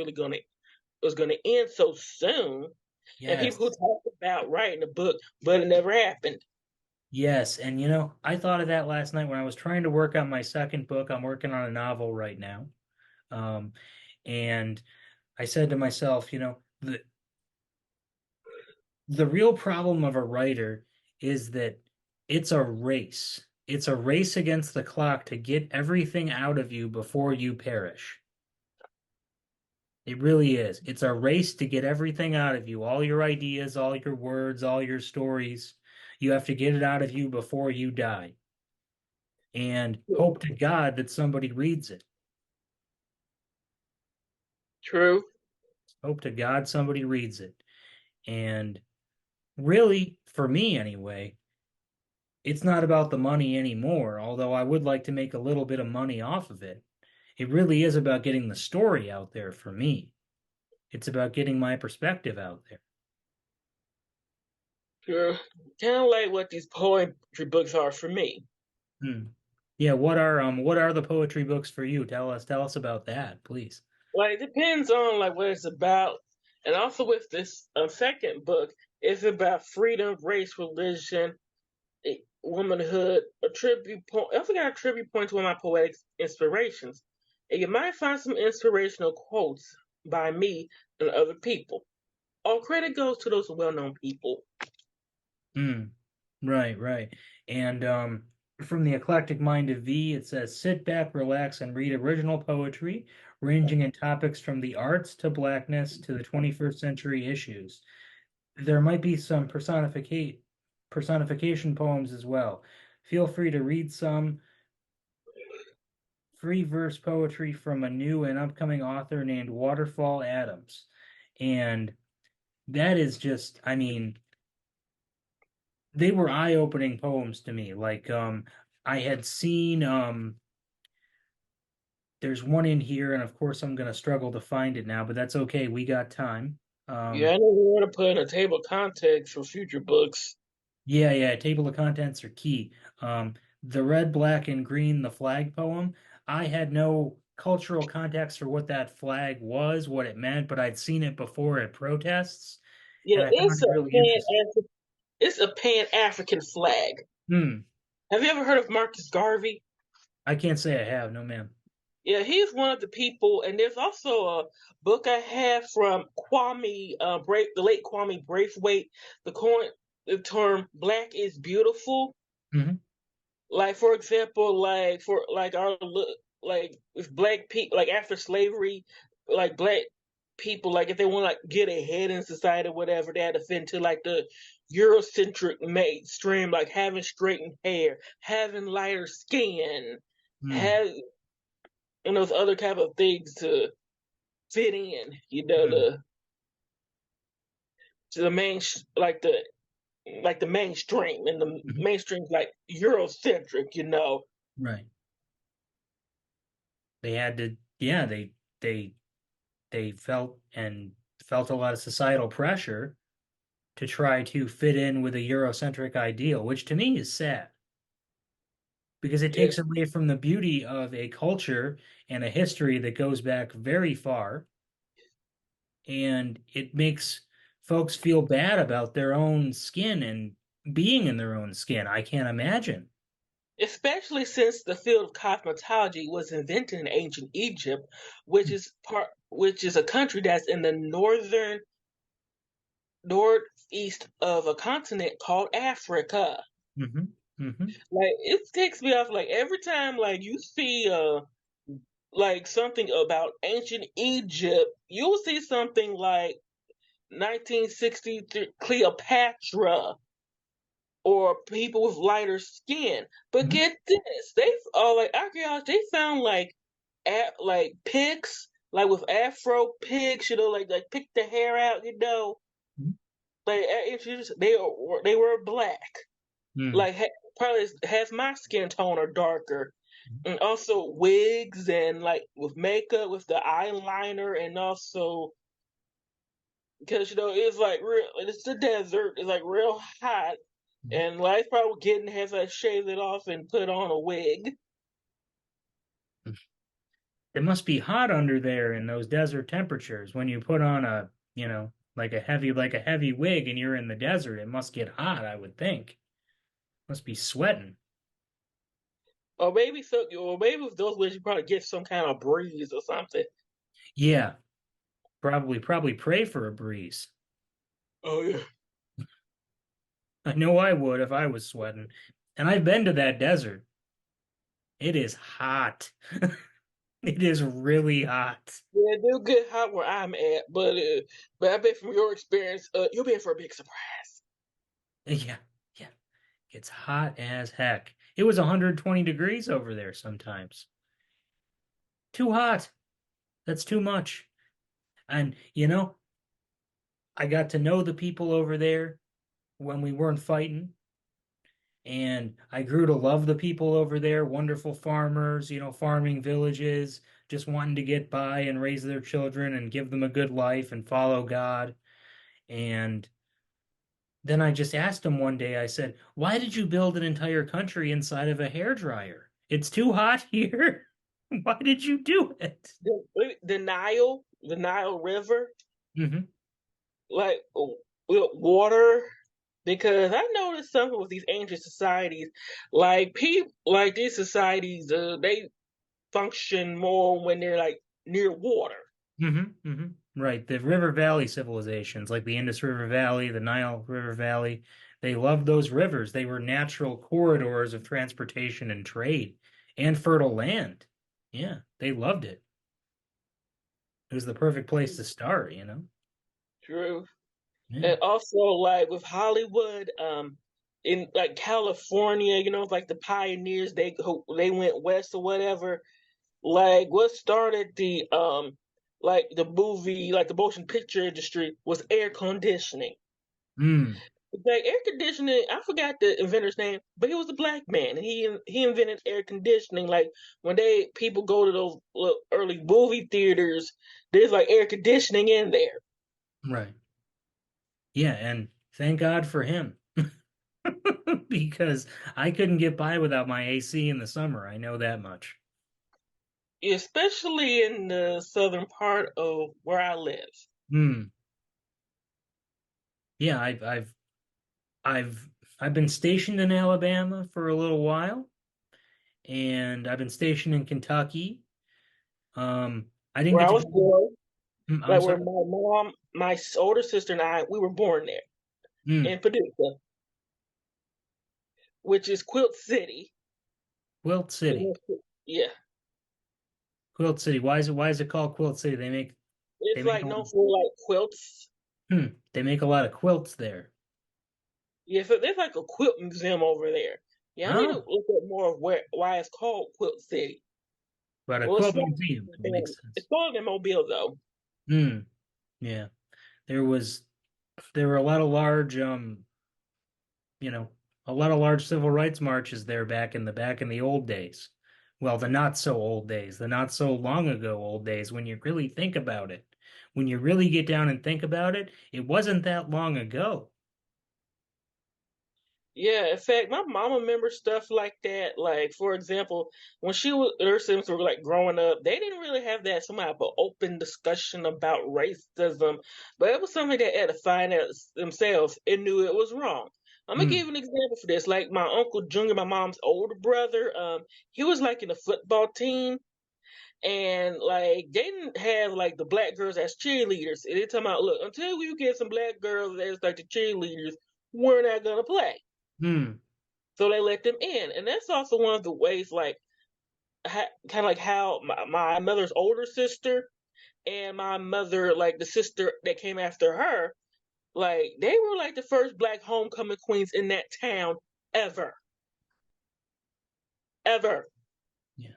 gonna end so soon. And people who Yes. talk about writing a book, but it never happened. Yes. And I thought of that last night when I was trying to work on my second book. I'm working on a novel right now. Um, and I said to myself, the real problem of a writer is that it's a race. It's a race against the clock to get everything out of you before you perish. It really is. It's a race to get everything out of you, all your ideas, all your words, all your stories. You have to get it out of you before you die and hope to God that somebody reads it. True. Hope to God somebody reads it. And really, for me anyway, it's not about the money anymore, although I would like to make a little bit of money off of it. It really is about getting the story out there for me. It's about getting my perspective out there. True. Kind of like what these poetry books are for me. Hmm. Yeah, what are the poetry books for you? Tell us about that, please. Like it depends on like what it's about, and also with this second book, it's about freedom, race, religion, womanhood. A tribute point. I also got a tribute point to one of my poetic inspirations, and you might find some inspirational quotes by me and other people. All credit goes to those well-known people. Hmm. Right, right. And from the eclectic mind of V, it says sit back, relax, and read original poetry, ranging in topics from the arts to blackness to the 21st century issues. There might be some personification poems as well. Feel free to read some free verse poetry from a new and upcoming author named Waterfall Adams. And that is just, I mean, they were eye-opening poems to me. Like I had seen there's one in here, and of course I'm gonna struggle to find it now, but that's okay. We got time. Yeah, Um I know we want to put in a table of context for future books. yeah, yeah, table of contents are key. The red, black, and green, the flag poem. I had no cultural context for what that flag was, what it meant, but I'd seen it before at protests, Yeah, and I found it really interesting. it's a Pan African flag. Hmm. Have you ever heard of Marcus Garvey? I can't say I have, no ma'am. Yeah, he's one of the people, and there's also a book I have from the late Kwame Braithwaite. The term "Black is beautiful." Hmm. Like for example, like for like our look, like if black people, like after slavery, like black people, like if they want to like get ahead in society or whatever, they had to fit into like the Eurocentric mainstream, like having straightened hair, having lighter skin, Hmm. have and those other type of things to fit in, Hmm. to the main like the mainstream, and the Hmm. mainstream's like Eurocentric. Right. They had to, yeah, they they felt a lot of societal pressure to try to fit in with a Eurocentric ideal, which to me is sad because it Yeah, takes away from the beauty of a culture and a history that goes back very far. and it makes folks feel bad about their own skin and being in their own skin. I can't imagine. Especially since the field of cosmetology was invented in ancient Egypt, which is a country that's in the northeast of a continent called Africa. Hmm. Hmm. Like it takes me off like every time like you see like something about ancient Egypt, you'll see something like 1963 Cleopatra or people with lighter skin. But Hmm. get this, they like archaeologists, they found like pigs, like with Afro pigs, like pick the hair out, like they were black, Hmm. like probably has my skin tone or darker, and also wigs and like with makeup, with the eyeliner, and also because it's like real, it's the desert, it's like real hot, and like probably getting has like shaved it off and put on a wig. It must be hot under there in those desert temperatures when you put on like a heavy wig and you're in the desert. It must get hot, I would think. Must be sweating. Or maybe with those wigs you probably get some kind of breeze or something. Yeah, probably pray for a breeze. Oh yeah. I know I would if I was sweating. And I've been to that desert. It is hot. It is really hot. Yeah, it do get hot where I'm at, but I bet from your experience, you'll be in for a big surprise. Yeah, yeah. It's hot as heck. It was 120 degrees over there sometimes. Too hot. That's too much. And, I got to know the people over there when we weren't fighting. And I grew to love the people over there, wonderful farmers, farming villages, just wanting to get by and raise their children and give them a good life and follow God. And then I just asked him one day, I said, "Why did you build an entire country inside of a hairdryer? It's too hot here. Why did you do it?" The Nile River, Hmm. like with water, because I noticed something with these ancient societies, like people, like these societies, they function more when they're like near water. Hmm. Hmm. Right. The River Valley civilizations, like the Indus River Valley, the Nile River Valley, they loved those rivers. They were natural corridors of transportation and trade and fertile land. Yeah, they loved it. It was the perfect place to start. True. Yeah. And also like with Hollywood, in like California, like the pioneers, they went west or whatever. Like what started the like the movie, like the motion picture industry was air conditioning. Mm. Like air conditioning, I forgot the inventor's name, but he was a black man, and he invented air conditioning. Like when people go to those early movie theaters, there's like air conditioning in there. Right. Yeah, and thank God for him. Because I couldn't get by without my AC in the summer. I know that much. Especially in the southern part of where I live. Hmm. Yeah, I've I've been stationed in Alabama for a little while, and I've been stationed in Kentucky. I didn't Where get I to was go. born, I'm like where sorry. my mom, my older sister, and I, we were born there Hmm. in Paducah, which is Quilt City. Quilt City. Yeah, Quilt City. Why is it called Quilt City? They it's make like a lot, known for like quilts. they make a lot of quilts there. Yeah, so there's like a quilt museum over there. Yeah, I need to Ah, look at more of why it's called Quilt City. but a Well, quilt museum. It makes it's sense. smaller than Mobile though. Hmm. Yeah. There was there were a lot of large you know, a lot of large civil rights marches there back in the old days. Well, the not so old days, the not so long ago old days, when you really think about it. When you really get down and think about it, it wasn't that long ago. Yeah, in fact, my mama remembers stuff like that. Like, for example, when she was her siblings were like growing up, they didn't really have that some type of open discussion about racism, but it was something that had to find out themselves and knew it was wrong. I'm gonna give Hmm. you an example for this. Like my uncle Junior, my mom's older brother, he was like in a football team, and like they didn't have like the black girls as cheerleaders. And they talking about, look, until you get some black girls as like the cheerleaders, we're not gonna play. Hmm. So they let them in, and that's also one of the ways, like kind of like how my mother's older sister and my mother, like the sister that came after her, like they were like the first black homecoming queens in that town ever, ever. Yeah.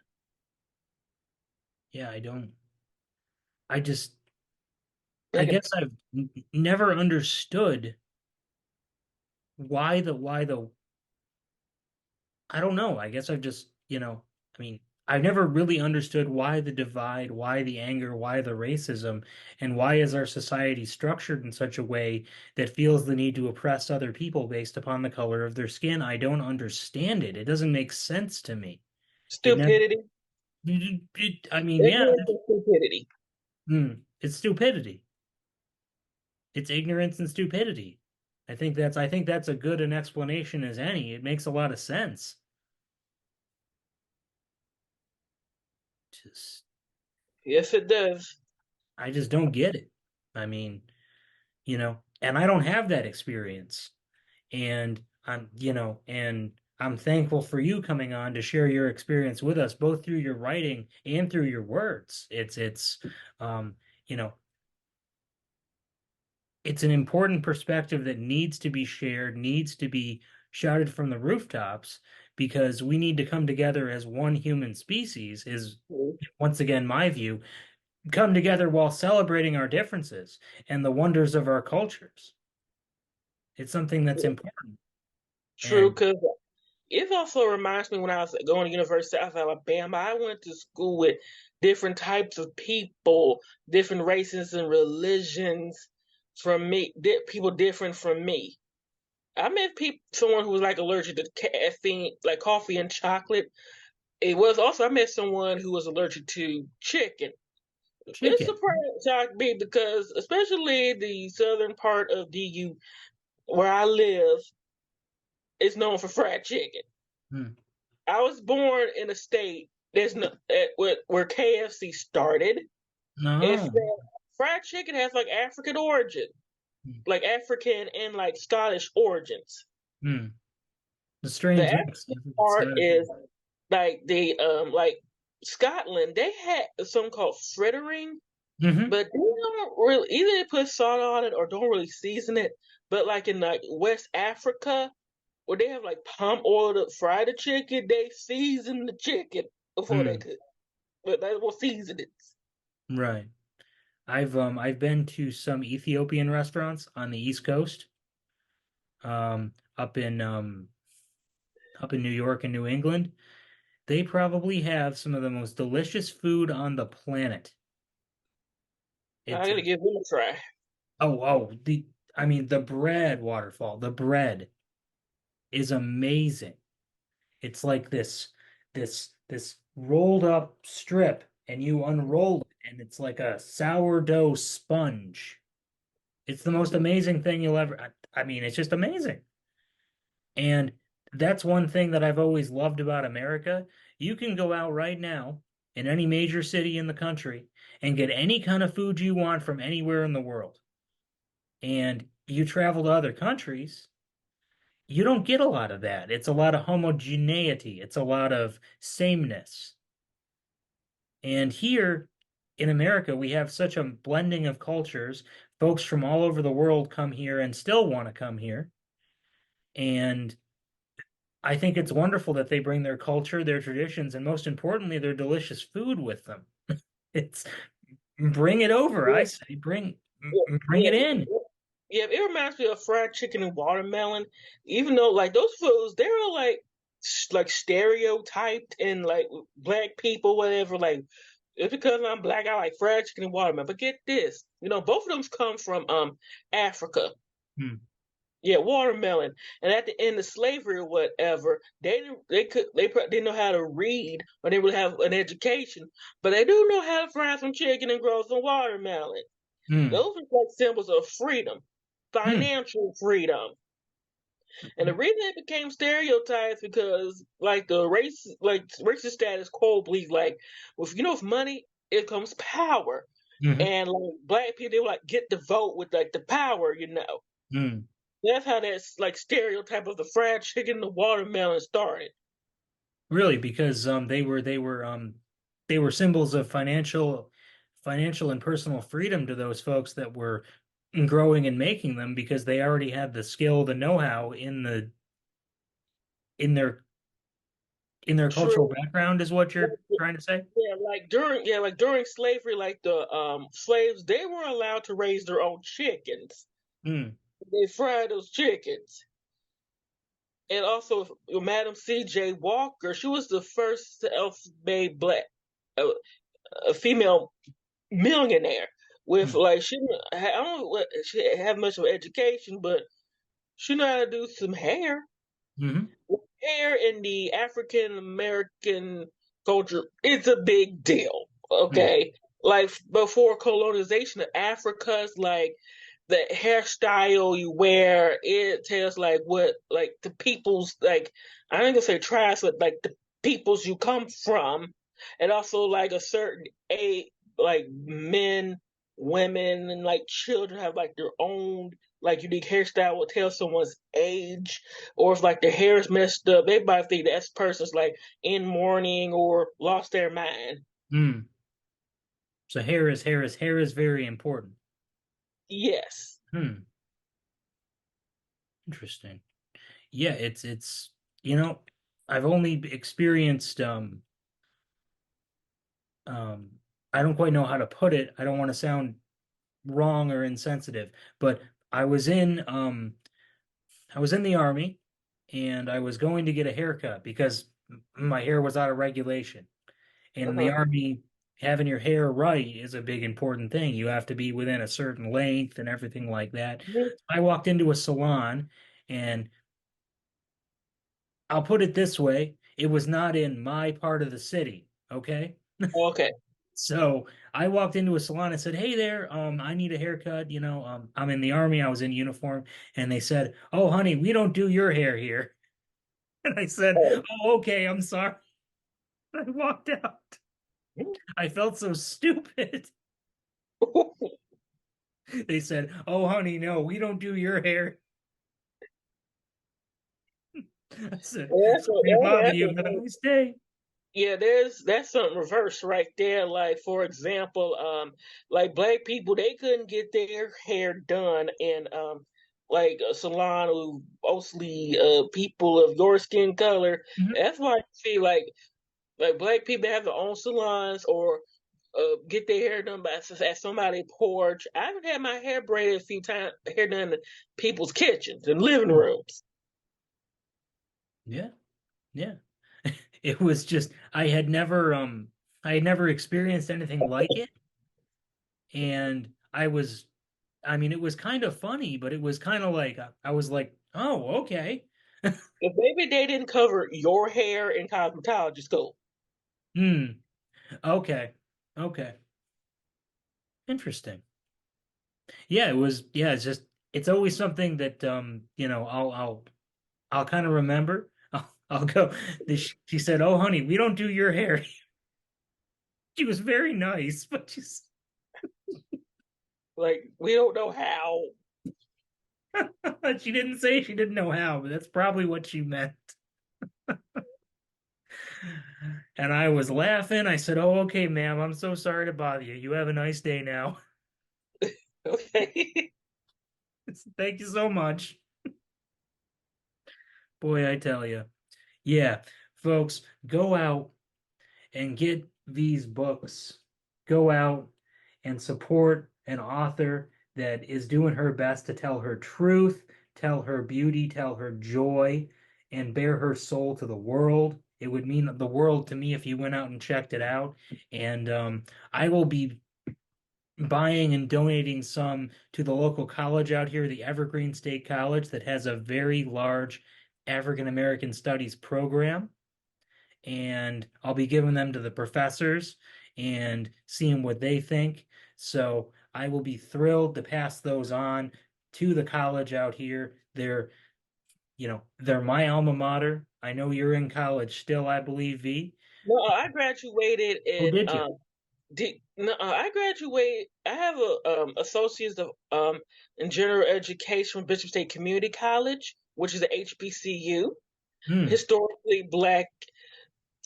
Yeah. I don't. I just. I Like, guess I've never understood why the I don't know. I guess I've just, I mean, I've never really understood why the divide, why the anger, why the racism, and why is our society structured in such a way that feels the need to oppress other people based upon the color of their skin. I don't understand it. It doesn't make sense to me. It never, stupidity, I mean, yeah, ignorance, and stupidity. it's stupidity. It's ignorance and stupidity. I think that's a good an explanation as any. It makes a lot of sense. Just Yes, it does. I just don't get it. I mean, and I don't have that experience. And I'm thankful for you coming on to share your experience with us, both through your writing and through your words. Um, you know, it's an important perspective that needs to be shared, needs to be shouted from the rooftops, because we need to come together as one human species, is once again my view, come together while celebrating our differences and the wonders of our cultures. It's something that's important. True, And because it also reminds me when I was going to University of Alabama, I went to school with different types of people, different races and religions from me, people different from me. I met someone who was like allergic to caffeine, like coffee and chocolate. It was also, I met someone who was allergic to chicken. It's chicken. surprising shocked me because, especially the southern part of DU where I live, is known for fried chicken. Hmm. I was born in a state there's no where KFC started. It's No. fried chicken has like African origin, Hmm. like African and like Scottish origins. Hmm. The The strange mix. African part is like the like Scotland. They had something called frittering, Mm-hmm. but they don't really either they put salt on it or don't really season it. But like in like West Africa, where they have like palm oil to fry the chicken, they season the chicken before they Hmm. cook. But they will season it. Right. I've been to some Ethiopian restaurants on the East Coast, um, up in um up in New York and New England. They probably have some of the most delicious food on the planet. I It's gotta give them a try. oh, I mean the bread, Waterfall. The bread is amazing. It's like this rolled up strip, and you unroll it, and it's like a sourdough sponge. It's the most amazing thing you'll ever. I mean, it's just amazing. And that's one thing that I've always loved about America. You can go out right now in any major city in the country and get any kind of food you want from anywhere in the world. And you travel to other countries, you don't get a lot of that. It's a lot of homogeneity, it's a lot of sameness. And here in America, we have such a blending of cultures. Folks from all over the world come here and still want to come here. And I think it's wonderful that they bring their culture, their traditions, and most importantly, their delicious food with them. It's bring it over, I Yeah, say. Bring yeah, it in. yeah. It reminds me of fried chicken and watermelon. Even though like those foods, they're like stereotyped and like black people, whatever. Like it's because I'm black, I like fried chicken and watermelon. But get this, both of them come from Africa. Hmm. Yeah, watermelon. And at the end of slavery or whatever, they didn't know how to read or they would have an education, but they do know how to fry some chicken and grow some watermelon. Hmm. Those are like symbols of freedom, Hmm. financial freedom. And the reason it became stereotypes because like racist status quo believes like with money it comes power. Hmm. And like black people they would like get the vote with like the power. Hmm. That's how that like stereotype of the fried chicken, the watermelon started. Really, because they were symbols of financial and personal freedom to those folks that were growing and making them because they already had the skill, the know-how in their in their cultural True. background is what you're Like, trying to say? like during slavery, like the slaves, they were allowed to raise their own chickens. Hmm. They fried those chickens. And also Madam C.J. Walker, she was the first self-made black uh, a female millionaire with Hmm. like I don't know what she have much of an education, but she know how to do some hair. Hmm. Hair in the African American culture is a big deal. Hmm. Okay, like before colonization of Africa's like the hairstyle you wear, it tells like what like the people's like I ain't gonna say tribes, but like the peoples you come from, and also like a certain age, like men, women, and like children have like their own like unique hairstyle will tell someone's age, or if like their hair is messed up, they might think that person's like in mourning or lost their mind. Hmm. So hair is very important. Yes. Hmm. Interesting. Yeah, it's I've only experienced um I don't quite know how to put it. I don't want to sound wrong or insensitive, but I was in um I was in the army and I was going to get a haircut because my hair was out of regulation. And in the Uh-huh. army, having your hair right is a big important thing. You have to be within a certain length and everything like that. I walked into a salon and I'll put it this way, it was not in my part of the city, okay? Okay. So I walked into a salon and said, "Hey there, I need a haircut. I'm in the army. I was in uniform." And they said, "Oh, honey, we don't do your hair here." And I said, Oh. "Oh, okay, I'm sorry." I walked out. I felt so stupid. They said, "Oh, honey, no, we don't do your hair." I said, Well, "Sorry to bother that's you. Have a nice day." yeah, that's something reverse right there. Like for example, like black people they couldn't get their hair done in like a salon of mostly people of your skin color. Mhm. That's why I see like black people have their own salons or get their hair done by at somebody's porch. I've had my hair braided a few times, hair done in people's kitchens and living Hmm. rooms. Yeah, yeah. It was just I had never experienced anything like it. And I mean, it was kind of funny, but it was kind of like I was like, "Oh, okay." If maybe they didn't cover your hair in cosmetology school. Hmm. Okay. Okay. Interesting. Yeah, it was. Yeah, it's just it's always something that I'll kind of remember. I'll go. She said, "Oh, honey, we don't do your hair." She was very nice, but Like we don't know how. she didn't say she didn't know how, but that's probably what she meant. And I was laughing. I said, "Oh, okay, ma'am. I'm so sorry to bother you. You have a nice day now." Okay. Thank you so much. Boy, I tell you. Yeah, folks, go out and get these books. Go out and support an author that is doing her best to tell her truth, tell her beauty, tell her joy, and bear her soul to the world. It would mean the world to me if you went out and checked it out. And I will be buying and donating some to the local college out here, the Evergreen State College, that has a very large African American Studies program. And I'll be giving them to the professors and seeing what they think. So I will be thrilled to pass those on to the college out here. They're my alma mater. I know you're in college still, I believe, V. No, I graduated Oh, in did you? no, I graduated. I have a associates of in general education from Bishop State Community College, which is a HBCU, Hmm. historically black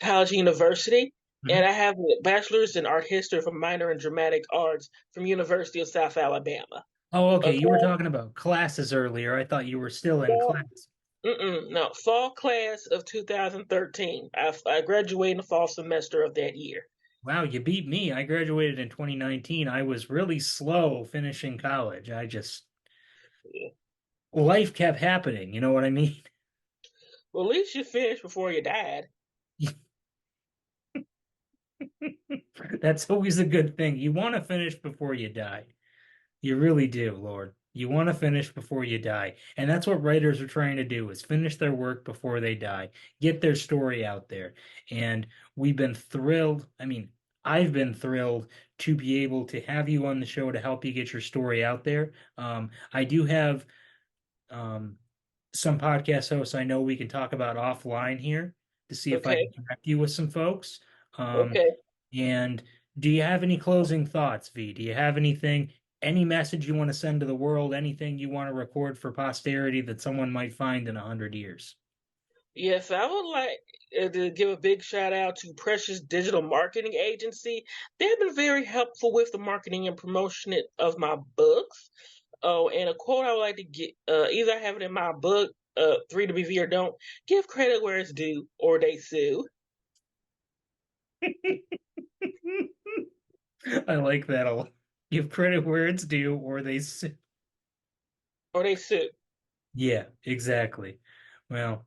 college university, and Mhm. I have a bachelor's in art history from minor in dramatic arts from University of South Alabama. Oh, okay. A You were class, talking about classes earlier. I thought you were still in fall, class. no, fall class of 2013. I graduated in the fall semester of that year. Wow, you beat me. I graduated in 2019. I was really slow finishing college. Life kept happening. You know what I mean? Well, at least you finished before you died. That's always a good thing. You want to finish before you die. You really do, Lord. You want to finish before you die. And that's what writers are trying to do is finish their work before they die, get their story out there. And we've been thrilled. I mean, I've been thrilled to be able to have you on the show to help you get your story out there. I do have um, some podcast hosts I know we can talk about offline here to see if I Okay, can connect you with some folks. Um, okay. and do you have any closing thoughts, V? Do you have anything, any message you want to send to the world, anything you want to record for posterity that someone might find in 100 years? Yes, I would like to give a big shout out to Precious Digital Marketing Agency. They've been very helpful with the marketing and promotion of my books. Oh, and a quote I would like to get, either I have it in my book, Three to BV or Don't, give credit where it's due, or they sue. I like that a lot. Give credit where it's due, or they say. Or they sue. Yeah, exactly. Well,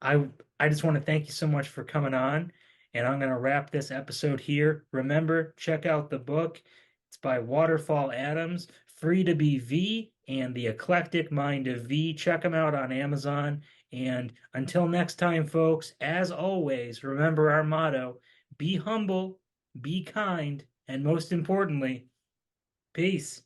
I I just want to thank you so much for coming on, and I'm going to wrap this episode here. Remember, check out the book. It's by Waterfall Adams, Free to Be V and The Eclectic Mind of V. Check them out on Amazon. And until next time, folks, as always, remember our motto, be humble, be kind, and most importantly, peace.